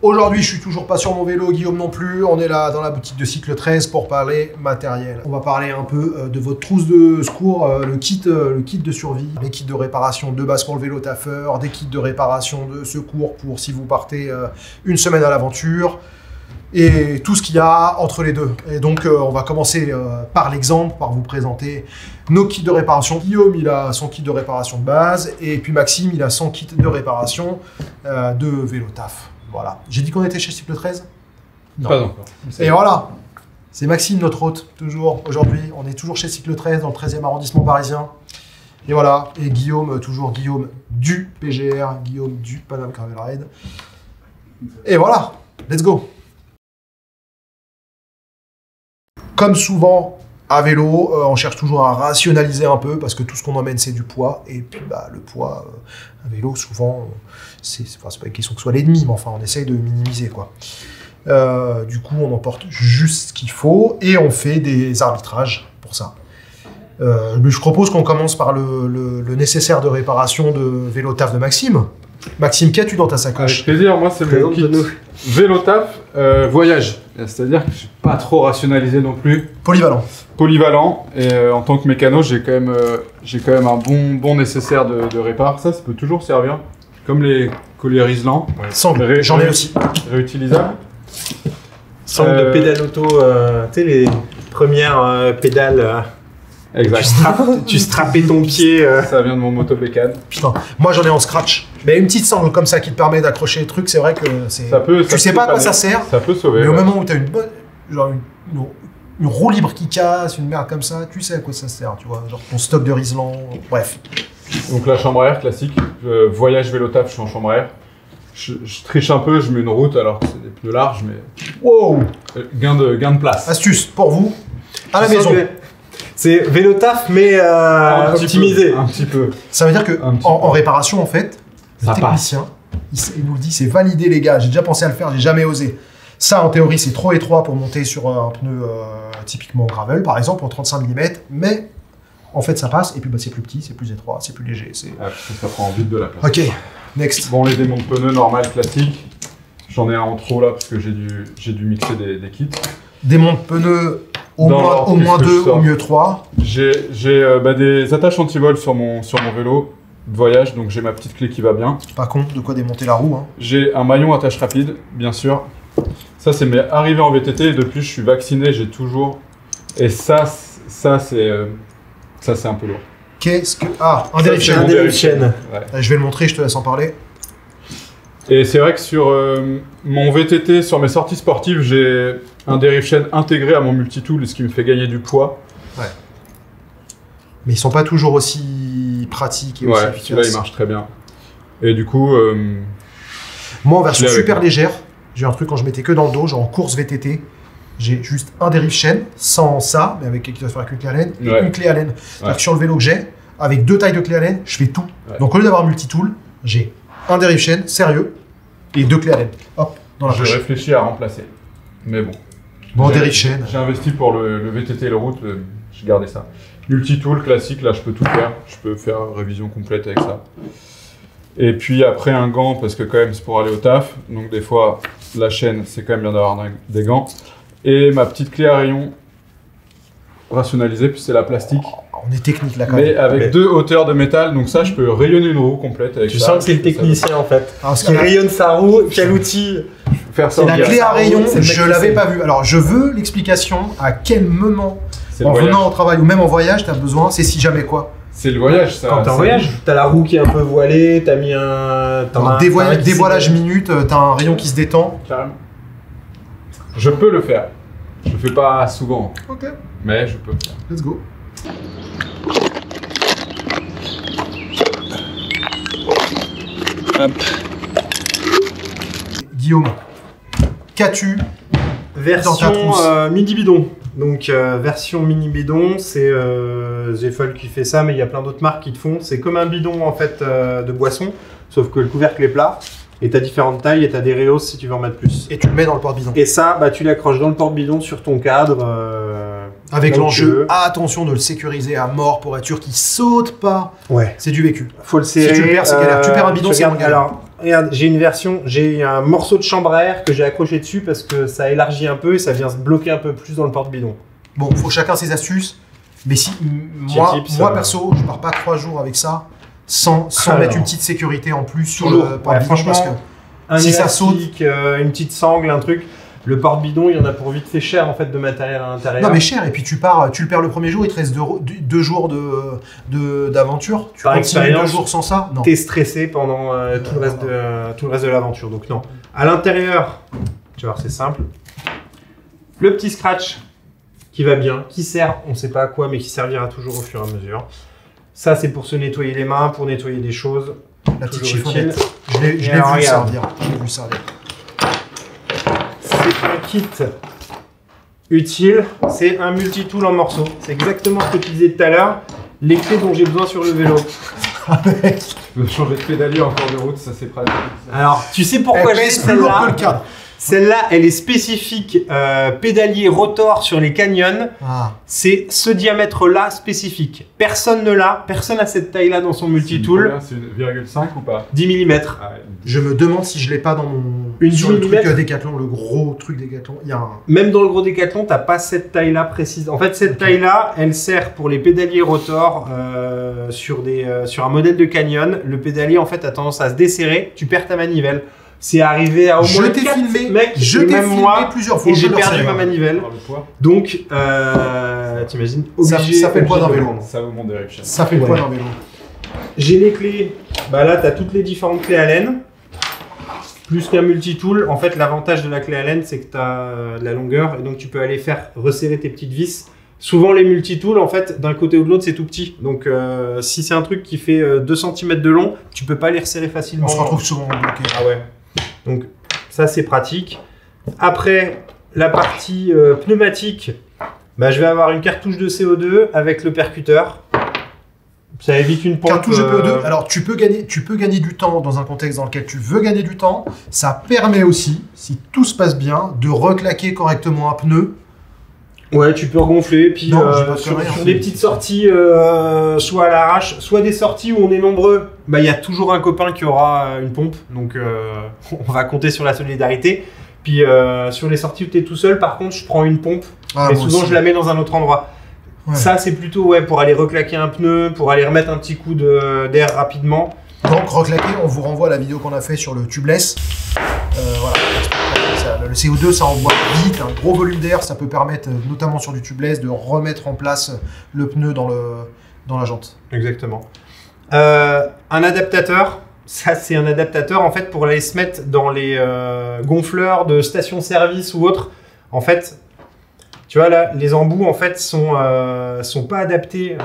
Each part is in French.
Aujourd'hui, je suis toujours pas sur mon vélo, Guillaume non plus. On est là dans la boutique de Cycle 13 pour parler matériel. On va parler un peu de votre trousse de secours, le kit de survie, les kits de réparation de base pour le vélo taffeur, des kits de réparation de secours pour si vous partez une semaine à l'aventure, et tout ce qu'il y a entre les deux. Et donc, on va commencer par l'exemple, par vous présenter nos kits de réparation. Guillaume, il a son kit de réparation de base, et puis Maxime, il a son kit de réparation de vélo taf. Voilà. J'ai dit qu'on était chez Cycle 13 ? Non. Pas encore. Et voilà, c'est Maxime, notre hôte, toujours. Aujourd'hui, on est toujours chez Cycle 13, dans le 13e arrondissement parisien. Et voilà, et Guillaume, toujours Guillaume du PGR, Guillaume du Paname Gravel Ride. Et voilà, let's go. Comme souvent, à vélo, on cherche toujours à rationaliser un peu, parce que tout ce qu'on emmène, c'est du poids. Et puis, le poids, à vélo, souvent, c'est pas une question que ce soit l'ennemi, mais enfin, on essaye de minimiser, quoi. Du coup, on emporte juste ce qu'il faut, et on fait des arbitrages pour ça. Je propose qu'on commence par le nécessaire de réparation de vélo taf de Maxime. Maxime, qu'as-tu dans ta sacoche ? Avec plaisir, moi c'est mon kit vélo taf voyage. C'est-à-dire que je suis pas trop rationalisé non plus. Polyvalent. Et en tant que mécano, j'ai quand même un bon nécessaire de répar. Ça peut toujours servir. Comme les colliers Riesland. Sangle, j'en ai aussi. Réutilisables. Sangle de pédale auto, tu sais, les premières pédales. Exact. Tu strappais ton pied. Ça vient de mon motobécane. Putain, moi j'en ai en scratch. Mais une petite sangle comme ça qui te permet d'accrocher les trucs, c'est vrai que c'est. Tu sais pas à quoi ça sert. Ça peut sauver. Mais au moment où t'as une bonne. Genre une roue libre qui casse, une merde comme ça, tu sais à quoi ça sert, tu vois. Genre ton stock de Riesland, bref. Donc la chambre à air classique. Voyage vélo taf, je suis en chambre à air. Je triche un peu, je mets une route alors que c'est des pneus larges, mais. Wow! Gain de place. Astuce pour vous, à la maison. C'est vélo taf, mais optimisé. Un petit peu. Ça veut dire que en réparation, en fait, le technicien, il nous dit c'est validé, les gars. J'ai déjà pensé à le faire, j'ai jamais osé. Ça, en théorie, c'est trop étroit pour monter sur un pneu typiquement gravel, par exemple, en 35 mm. Mais en fait, ça passe. Et puis, c'est plus petit, c'est plus étroit, c'est plus léger. Ça prend vite de la place. Ok, next. Bon, les démonts de pneus normal, classique. J'en ai un en trop là parce que j'ai dû mixer des kits. Démonte pneus au moins 2, au mieux 3. J'ai des attaches anti-vol sur mon vélo de voyage, donc j'ai ma petite clé qui va bien. Pas con, de quoi démonter la roue. Hein. J'ai un maillon attache rapide, bien sûr. Ça, c'est mes arrivées en VTT, et depuis je suis vacciné, j'ai toujours... Et ça c'est un peu lourd. Qu'est-ce que... Ah, un dérive-chaîne. Ouais. Je vais le montrer, je te laisse en parler. Et c'est vrai que sur mon VTT, sur mes sorties sportives, j'ai un dérive-chaîne intégré à mon multitool, ce qui me fait gagner du poids. Ouais. Mais ils sont pas toujours aussi pratiques et aussi efficaces. Celui-là, il marche très bien. Et du coup... moi, en version super légère, j'ai un truc quand je mettais que dans le dos, genre en course VTT, j'ai juste un dérive-chaîne, sans ça, mais avec une clé Allen, et une clé Allen. C'est-à-dire que sur le vélo que j'ai, avec 2 tailles de clé Allen, je fais tout. Ouais. Donc au lieu d'avoir un multitool, j'ai un dérive-chaîne sérieux et 2 clés Allen. Hop, dans la poche. J'ai réfléchi à remplacer. Mais bon. Bon, dérive-chaîne. J'ai investi pour le VTT et le route, j'ai gardé ça. Multitool classique, là je peux tout faire. Je peux faire révision complète avec ça. Et puis après un gant, parce que quand même c'est pour aller au taf. Donc des fois, la chaîne, c'est quand même bien d'avoir des gants. Et ma petite clé à rayon rationalisée, puis c'est la plastique. On est technique là quand même. Mais avec 2 hauteurs de métal, donc ça je peux rayonner une roue complète avec ça. Tu sens que c'est le technicien en fait. Qui rayonne sa roue, quel outil. Faire ça. La clé à rayon, je l'avais pas vu. Alors je veux l'explication à quel moment, en venant au travail ou même en voyage, t'as besoin, c'est si jamais quoi. C'est le voyage ça. Quand t'es en voyage, t'as la roue qui est un peu voilée, t'as mis un... dévoilage minute, t'as un rayon qui se détend. Carrément. Je peux le faire. Je le fais pas souvent. Ok. Mais je peux le faire. Let's go. Hop. Guillaume, qu'as-tu version dans ta trousse mini bidon. Donc version mini bidon, c'est Zefol qui fait ça, mais il y a plein d'autres marques qui te font. C'est comme un bidon en fait de boisson, sauf que le couvercle est plat. Et t'as différentes tailles et t'as des réhausses si tu veux en mettre plus. Et tu le mets dans le porte-bidon. Et ça, tu l'accroches dans le porte-bidon sur ton cadre. Avec l'enjeu, attention de le sécuriser à mort pour être sûr qu'il saute pas. Ouais. C'est du vécu. Faut le serrer. Si tu le perds, c'est galère. Tu perds un bidon, c'est galère. Alors, regarde, j'ai un morceau de chambre à air que j'ai accroché dessus parce que ça élargit un peu et ça vient se bloquer un peu plus dans le porte-bidon. Bon, faut chacun ses astuces. Mais si moi perso, je pars pas 3 jours avec ça sans mettre une petite sécurité en plus sur le porte-bidon. Franchement, parce que un si ça élastique, saute, une petite sangle, un truc. Le porte-bidon, il y en a pour vite fait cher en fait de matériel à l'intérieur. non mais cher. Et puis tu le perds le premier jour, il te reste 2 jours d'aventure. Tu Par continues 2 expérience, jours sans ça. Non. T'es stressé pendant tout le reste de l'aventure. Donc non. À l'intérieur, tu vas voir, c'est simple. Le petit scratch qui va bien, qui sert, on sait pas à quoi, mais qui servira toujours au fur et à mesure. Ça, c'est pour se nettoyer les mains, pour nettoyer des choses. La petite Toujours chiffonnette. utile. Je l'ai vu alors, regarde. servir. Je l'ai vu servir. C'est un kit utile, c'est un multitool en morceaux. C'est exactement ce que tu disais tout à l'heure, les clés dont j'ai besoin sur le vélo. Je peux changer de pédalier en cours de route, ça c'est pratique. Alors, tu sais pourquoi Elle j'ai pèse plus lourd que le celle-là? cadre. Celle-là, elle est spécifique pédalier rotor sur les canyons. Ah. C'est ce diamètre-là spécifique. Personne ne l'a, personne n'a cette taille-là dans son multitool. C'est une 1,5 ou pas? 10 mm. Ah ouais. Je me demande si je l'ai pas dans mon sur le truc Décathlon, le gros truc Décathlon. Il y a un... Même dans le gros Décathlon, t'as pas cette taille-là précise. En fait, cette taille-là, elle sert pour les pédaliers rotor sur un modèle de canyon. Le pédalier, en fait, a tendance à se desserrer. Tu perds ta manivelle. C'est arrivé à au moins 4 mecs, plusieurs fois. Et j'ai perdu ma manivelle. Par le poids. Donc, t'imagines, obligé. Ça fait quoi dans le vélo? Ça vaut mon direction. Ça fait quoi dans le vélo? J'ai les clés. Bah là, t'as toutes les différentes clés Allen. Plus qu'un multitool. En fait, l'avantage de la clé Allen, c'est que t'as de la longueur et donc tu peux aller faire resserrer tes petites vis. Souvent, les multitools, en fait, d'un côté ou de l'autre, c'est tout petit. Donc, si c'est un truc qui fait 2 cm de long, tu peux pas les resserrer facilement. On se retrouve souvent bloqué. Ah ouais. Donc, ça, c'est pratique. Après, la partie pneumatique, bah, je vais avoir une cartouche de CO2 avec le percuteur. Ça évite une pompe. Cartouche de PO2. Alors, tu peux gagner du temps dans un contexte dans lequel tu veux gagner du temps. Ça permet aussi, si tout se passe bien, de reclaquer correctement un pneu. Ouais, tu peux regonfler, puis Non, j'ai pas de sur conneries, des petites sorties, soit à l'arrache, soit des sorties où on est nombreux, bah il y a toujours un copain qui aura une pompe, donc on va compter sur la solidarité. Puis sur les sorties où tu es tout seul, par contre, je prends une pompe, et souvent aussi. je la mets dans un autre endroit. Ouais. Ça, c'est plutôt pour aller reclaquer un pneu, pour aller remettre un petit coup d'air rapidement. Donc, reclaquer, on vous renvoie à la vidéo qu'on a fait sur le tubeless. Voilà. Le CO2, ça envoie vite, un gros volume d'air, ça peut permettre, notamment sur du tubeless, de remettre en place le pneu dans la jante. Exactement. Un adaptateur, ça c'est un adaptateur en fait pour aller se mettre dans les gonfleurs de station-service ou autre. En fait, tu vois là, les embouts en fait sont pas adaptés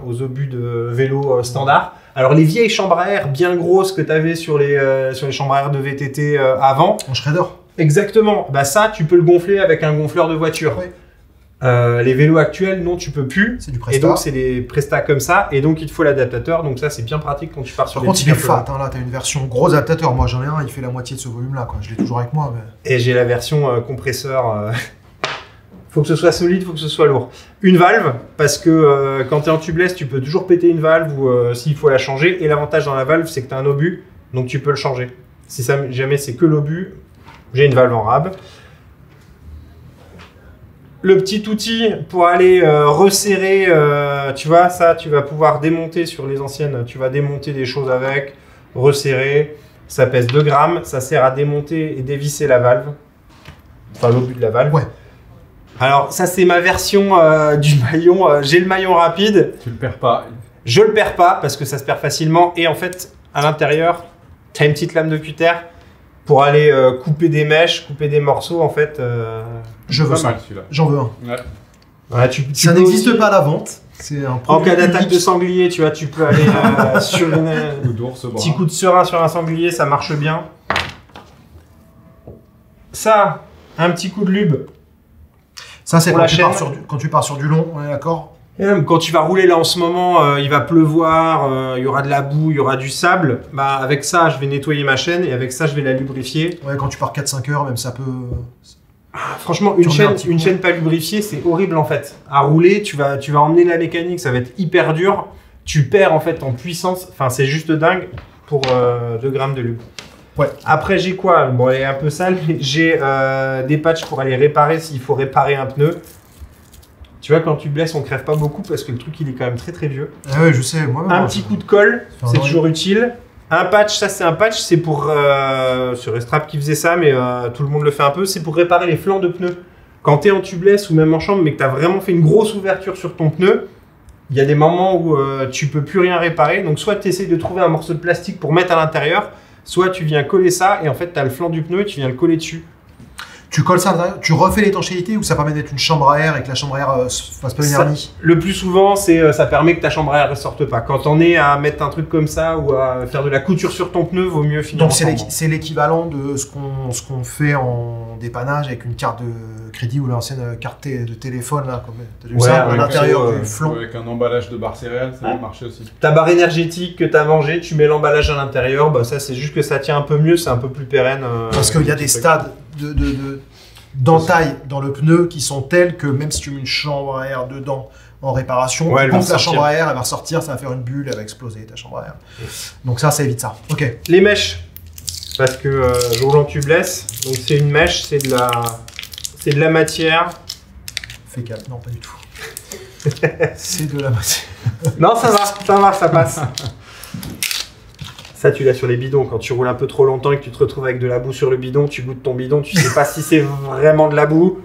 aux obus de vélo standard. Alors les vieilles chambres à air bien grosses que tu avais sur les chambres à air de VTT avant. En shredder. Exactement. Bah ça, tu peux le gonfler avec un gonfleur de voiture. Ouais. Les vélos actuels, non, tu peux plus. C'est du Presta. Et donc, c'est des Presta comme ça. Et donc, il te faut l'adaptateur. Donc, ça, c'est bien pratique quand tu pars sur Par contre, il est fat. Hein, là, tu as une version gros adaptateur. Moi, j'en ai un, il fait la moitié de ce volume-là. Je l'ai toujours avec moi. Mais... Et j'ai la version compresseur. Faut que ce soit solide, faut que ce soit lourd. Une valve, parce que quand tu es en tubeless, tu peux toujours péter une valve ou s'il faut la changer. Et l'avantage dans la valve, c'est que tu as un obus. Donc, tu peux le changer. Si jamais c'est que l'obus, j'ai une valve en rab. Le petit outil pour aller resserrer, tu vois, ça, tu vas pouvoir démonter sur les anciennes, tu vas démonter des choses avec, resserrer, ça pèse 2 grammes, ça sert à démonter et dévisser la valve, enfin l'obus de la valve. Ouais. Alors ça c'est ma version du maillon, j'ai le maillon rapide. Tu le perds pas. Je le perds pas parce que ça se perd facilement et en fait, à l'intérieur, tu as une petite lame de cutter pour aller couper des mèches, couper des morceaux en fait. Je veux Pas ça. mal celui-là. J'en veux un. Ouais. Ouais, Ça n'existe pas à la vente. C'est un En produit cas d'attaque unique. de sanglier, tu vois, tu peux aller sur un Ou d'ours brun. petit coup de serin sur un sanglier, ça marche bien. Ça, un petit coup de lube. Ça, c'est pour quand, la chaîne. quand tu pars sur du long, on est d'accord? Et même quand tu vas rouler là en ce moment, il va pleuvoir, il y aura de la boue, il y aura du sable. Bah, avec ça, je vais nettoyer ma chaîne et avec ça, je vais la lubrifier. Ouais, quand tu pars 4-5 heures, même ça peut... Franchement, Tu remets un petit une coup. chaîne pas lubrifiée, c'est horrible en fait. À rouler, tu vas emmener la mécanique, ça va être hyper dur. Tu perds en fait en puissance. Enfin, c'est juste dingue pour 2 grammes de lube. Ouais. Après, j'ai quoi? Bon, elle est un peu sale, mais j'ai des patchs pour aller réparer s'il faut réparer un pneu. Tu vois, quand tu blesses, on crève pas beaucoup parce que le truc, il est quand même très très vieux. Ah ouais, je sais. Un petit coup de colle, c'est toujours utile. Un patch, ça c'est un patch, c'est pour... sur Estrap qui faisait ça, mais tout le monde le fait un peu, c'est pour réparer les flancs de pneus. Quand tu es en tubeless ou même en chambre, mais que tu as vraiment fait une grosse ouverture sur ton pneu, il y a des moments où tu peux plus rien réparer. Donc soit tu essaies de trouver un morceau de plastique pour mettre à l'intérieur, soit tu viens coller ça et en fait tu as le flanc du pneu et tu viens le coller dessus. Tu colles ça à l'intérieur, tu refais l'étanchéité ou ça permet d'être une chambre à air et que la chambre à air fasse pas une hernie? Le plus souvent, ça permet que ta chambre à air ne sorte pas. Quand on est à mettre un truc comme ça ou à faire de la couture sur ton pneu, vaut mieux finir. Donc c'est l'équivalent de ce qu'on fait en dépannage avec une carte de crédit ou l'ancienne carte de téléphone là, comme t'as vu ça à l'intérieur du flanc. Avec un emballage de barres céréales, ça peut marcher aussi. Ta barre énergétique que tu as mangée, tu mets l'emballage à l'intérieur, bah ça c'est juste que ça tient un peu mieux, c'est un peu plus pérenne. Parce qu'il y a des stades d'entaille dans le pneu qui sont tels que même si tu mets une chambre à air dedans en réparation, ouais, la chambre à air elle va ressortir, ça va faire une bulle, elle va exploser ta chambre à air. Donc ça évite ça. Ok. Les mèches, parce que je roule en tubeless, donc c'est une mèche, c'est de la matière. Fais gaffe, non pas du tout. C'est de la matière. Non ça va, ça passe. Ça, tu l'as sur les bidons. Quand tu roules un peu trop longtemps et que tu te retrouves avec de la boue sur le bidon, tu goûtes ton bidon, tu sais pas si c'est vraiment de la boue.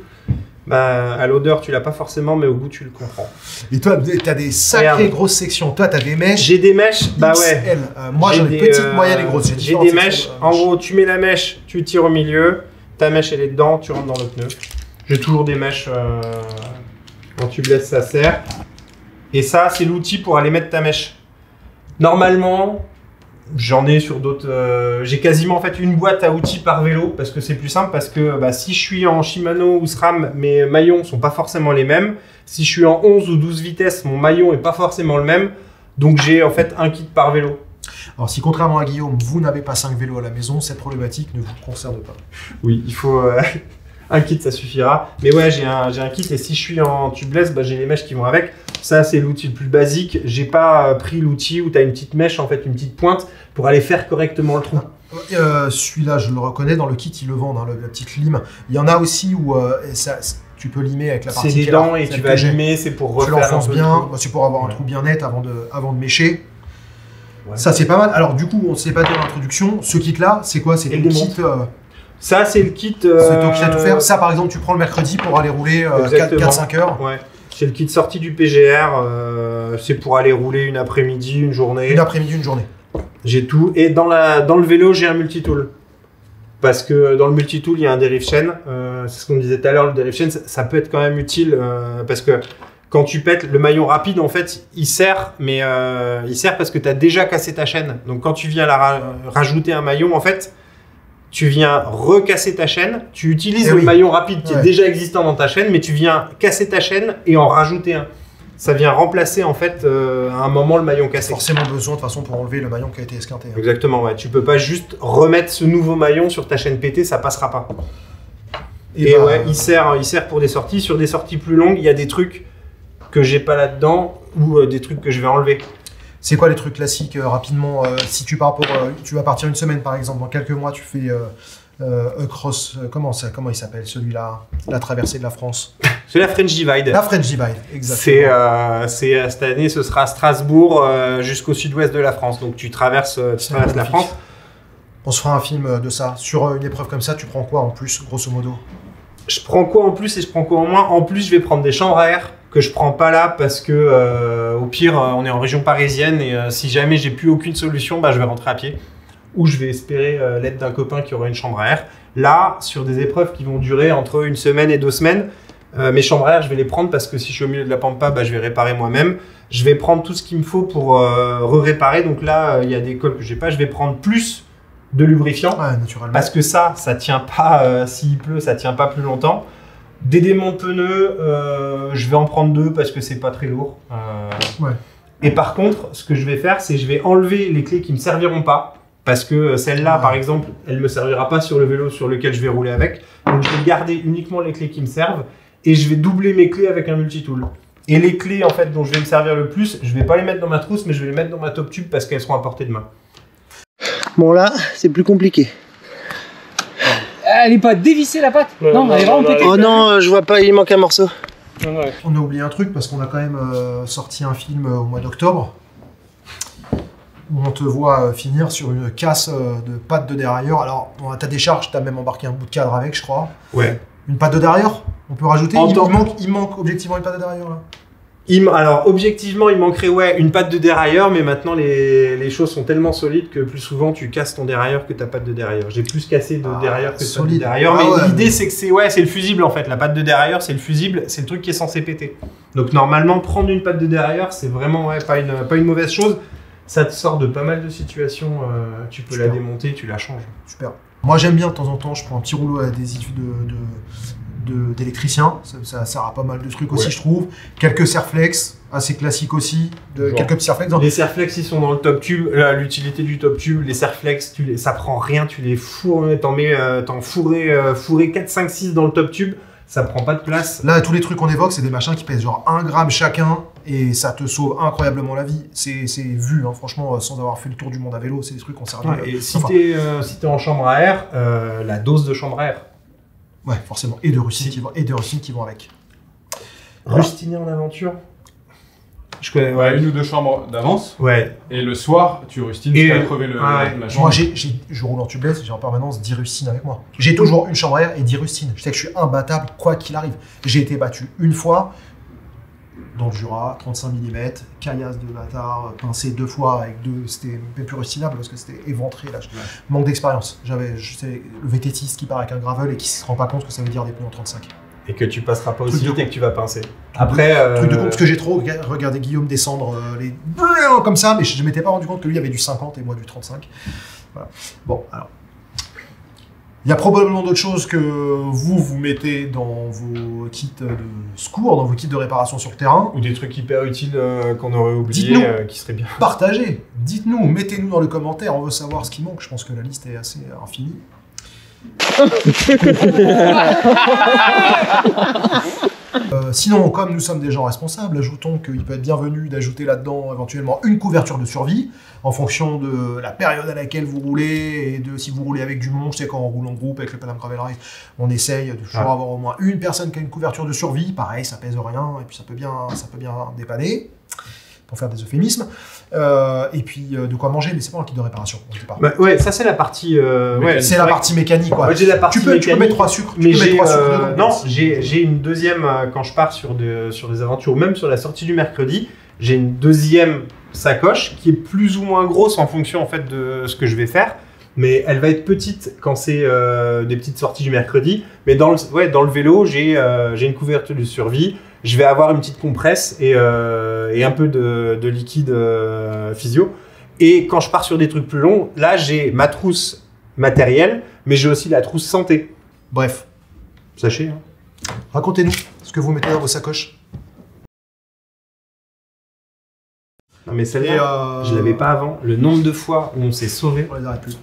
Bah, à l'odeur, tu l'as pas forcément, mais au goût, tu le comprends. Et toi, tu as des sacrées grosses sections. Toi, tu as des mèches. J'ai des mèches, bah ouais. Moi, j'en ai petites, moyennes et grosses. J'ai des mèches. En gros, tu mets la mèche, tu tires au milieu, ta mèche, elle est dedans, tu rentres dans le pneu. J'ai toujours des mèches en tubeless, ça sert. Et ça, c'est l'outil pour aller mettre ta mèche. Normalement, j'en ai sur d'autres. J'ai quasiment en fait une boîte à outils par vélo parce que c'est plus simple. Parce que si je suis en Shimano ou SRAM, mes maillons sont pas forcément les mêmes. Si je suis en 11 ou 12 vitesses, mon maillon est pas forcément le même. Donc j'ai en fait un kit par vélo. Alors si contrairement à Guillaume, vous n'avez pas 5 vélos à la maison, cette problématique ne vous concerne pas. Oui, il faut. Un kit, ça suffira. Mais ouais, j'ai un kit et si je suis en tubeless, bah, j'ai les mèches qui vont avec. Ça, c'est l'outil le plus basique. J'ai pas pris l'outil où tu as une petite mèche, en fait, une petite pointe pour aller faire correctement le trou. Celui-là, je le reconnais, dans le kit, ils le vendent, hein, la petite lime. Il y en a aussi où tu peux limer avec la partie. C'est des dents et tu vas limer, c'est pour refaire. Tu l'enfonces bien, c'est pour avoir un trou bien net avant de mécher. Ouais. Ça, c'est pas mal. Alors, du coup, on ne s'est pas dit dans l'introduction. Ce kit-là, c'est quoi? C'est le kit. Ça, c'est le kit. C'est toi qui as tout faire. Ça, par exemple, tu prends le mercredi pour aller rouler 4-5 heures. Ouais. C'est le kit sorti du PGR. C'est pour aller rouler une après-midi, une journée. Une après-midi, une journée. J'ai tout. Et dans le vélo, j'ai un multitool. Parce que dans le multitool, il y a un dérive chaîne. C'est ce qu'on disait tout à l'heure, le dérive chaîne, ça peut être quand même utile. Parce que quand tu pètes, le maillon rapide, en fait, il sert. Mais il sert parce que tu as déjà cassé ta chaîne. Donc quand tu viens rajouter un maillon, en fait, tu viens recasser ta chaîne, tu utilises le maillon rapide qui est déjà existant dans ta chaîne, mais tu viens casser ta chaîne et en rajouter un. Ça vient remplacer en fait à un moment le maillon cassé. Forcément besoin de toute façon pour enlever le maillon qui a été esquinté. Hein. Exactement, ouais. Tu peux pas juste remettre ce nouveau maillon sur ta chaîne pétée, ça passera pas. Et ouais, il sert pour des sorties. Sur des sorties plus longues, il y a des trucs que j'ai pas là-dedans ou des trucs que je vais enlever. C'est quoi les trucs classiques rapidement si tu pars tu vas partir une semaine par exemple, dans quelques mois tu fais cross, comment il s'appelle celui-là, la traversée de la France? C'est la French Divide. La French Divide, exactement. C'est cette année, ce sera Strasbourg jusqu'au sud-ouest de la France. Donc tu traverses la France. On se fera un film de ça. Sur une épreuve comme ça, tu prends quoi en plus, grosso modo? Je prends quoi en plus et je prends quoi en moins? En plus, je vais prendre des chambres à air que je prends pas là parce que au pire, on est en région parisienne et si jamais j'ai plus aucune solution, bah, je vais rentrer à pied ou je vais espérer l'aide d'un copain qui aura une chambre à air. Là, sur des épreuves qui vont durer entre une semaine et 2 semaines, mes chambres à air, je vais les prendre parce que si je suis au milieu de la pampa, bah, je vais réparer moi-même. Je vais prendre tout ce qu'il me faut pour réparer. Donc là, il y a des cols que j'ai pas. Je vais prendre plus de lubrifiant naturellement. Parce que ça tient pas, s'il pleut, ça tient pas plus longtemps. Des démonts de pneus, je vais en prendre 2 parce que c'est pas très lourd. Et par contre, ce que je vais faire, c'est je vais enlever les clés qui me serviront pas. Parce que celle-là, par exemple, elle me servira pas sur le vélo sur lequel je vais rouler avec. Donc je vais garder uniquement les clés qui me servent et je vais doubler mes clés avec un multitool. Et les clés en fait dont je vais me servir le plus, je vais pas les mettre dans ma trousse, mais je vais les mettre dans ma top tube parce qu'elles seront à portée de main. Bon là, c'est plus compliqué. elle est pas dévissée la patte? Ouais, Non, elle est vraiment pétée. Oh non, je vois pas, il manque un morceau. Ouais. On a oublié un truc parce qu'on a quand même sorti un film au mois d'octobre où on te voit finir sur une casse de patte de dérailleur. Alors, à ta décharge, tu as même embarqué un bout de cadre avec, je crois. Ouais. Une patte de dérailleur, on peut rajouter. En Il temps- manque objectivement une patte de dérailleur là. Alors, objectivement, il manquerait une patte de dérailleur, mais maintenant, les choses sont tellement solides que plus souvent, tu casses ton dérailleur que ta patte de dérailleur. J'ai plus cassé de dérailleur que de patte de solide. dérailleur, Ah mais ouais. l'idée, c'est que c'est le fusible, en fait. La patte de dérailleur, c'est le fusible, c'est le truc qui est censé péter. Donc, normalement, prendre une patte de dérailleur, c'est vraiment pas une mauvaise chose. Ça te sort de pas mal de situations. Tu peux la Super. démonter, tu la changes. Super. Moi, j'aime bien de temps en temps, je prends un petit rouleau adhésif d'électricien. Ça sert à pas mal de trucs aussi, Ouais. je trouve. Quelques serflex, assez classiques aussi. Genre. Quelques petits serflex. Dans... Les serflex, ils sont dans le top tube. L'utilité du top tube, les serflex, ça prend rien. Tu les fourres, t'en fourrer 4, 5, 6 dans le top tube. Ça prend pas de place. Là, tous les trucs qu'on évoque, c'est des machins qui pèsent genre 1 gramme chacun et ça te sauve incroyablement la vie. C'est vu, hein, franchement, sans avoir fait le tour du monde à vélo, c'est des trucs qu'on servi. Ouais, et si t'es en chambre à air, la dose de chambre à air. Ouais, forcément. Et de rustines qui vont avec. Rustiner en aventure. Je connais, Ouais, une ou deux chambres d'avance. Ouais. Et le soir, tu rustines Et- jusqu'à crever la chambre. Moi, je roule en tubeless, j'ai en permanence 10 rustines avec moi. J'ai toujours une chambre à air et 10 rustines. Je sais que je suis imbattable, quoi qu'il arrive. J'ai été battu une fois dans le Jura, 35 mm, caillasse de bâtard, pincé 2 fois avec 2. C'était même plus rustinable parce que c'était éventré. Là. Manque d'expérience. Je sais, le VTTiste qui part avec un gravel et qui se rend pas compte que ça veut dire des pneus en 35. Et que tu passeras pas Truc aussi de vite et con. que tu vas pincer. Après. Truc de con, parce que j'ai trop regardé Guillaume descendre les comme ça, mais je ne m'étais pas rendu compte que lui avait du 50 et moi du 35. Voilà. Bon, alors. Il y a probablement d'autres choses que vous mettez dans vos kits de secours, dans vos kits de réparation sur le terrain. Ou des trucs hyper utiles qu'on aurait oubliés, Dites-nous. qui seraient bien. Partagez, dites-nous, mettez-nous dans les commentaires, on veut savoir ce qui manque. Je pense que la liste est assez infinie. Sinon, comme nous sommes des gens responsables, ajoutons qu'il peut être bienvenu d'ajouter là-dedans éventuellement une couverture de survie en fonction de la période à laquelle vous roulez et de si vous roulez avec du monde. Je sais quand on roule en groupe avec le Panam Gravel Race, on essaye de toujours avoir au moins une personne qui a une couverture de survie. Pareil, ça pèse rien et puis ça peut bien dépanner pour faire des euphémismes. Et puis de quoi manger, mais c'est pas un kit de réparation. On dit pas. Bah, ouais, ça c'est la partie. Ouais, C'est la partie mécanique, quoi. Moi j'ai la partie Tu peux mécanique. mettre 3 sucres. Mais tu peux mettre j'ai 3 sucres dedans. non, j'ai une deuxième quand je pars sur des aventures, ou même sur la sortie du mercredi, j'ai une deuxième sacoche qui est plus ou moins grosse en fonction en fait de ce que je vais faire. Mais elle va être petite quand c'est des petites sorties du mercredi. Mais dans le vélo, j'ai une couverture de survie. Je vais avoir une petite compresse et un peu de liquide physio. Et quand je pars sur des trucs plus longs, là j'ai ma trousse matérielle, mais j'ai aussi la trousse santé. Bref, Sachez. Hein. racontez-nous ce que vous mettez dans vos sacoches. Non mais Et celle-là, je l'avais pas avant. Le nombre de fois où on s'est sauvé. On les arrête plus.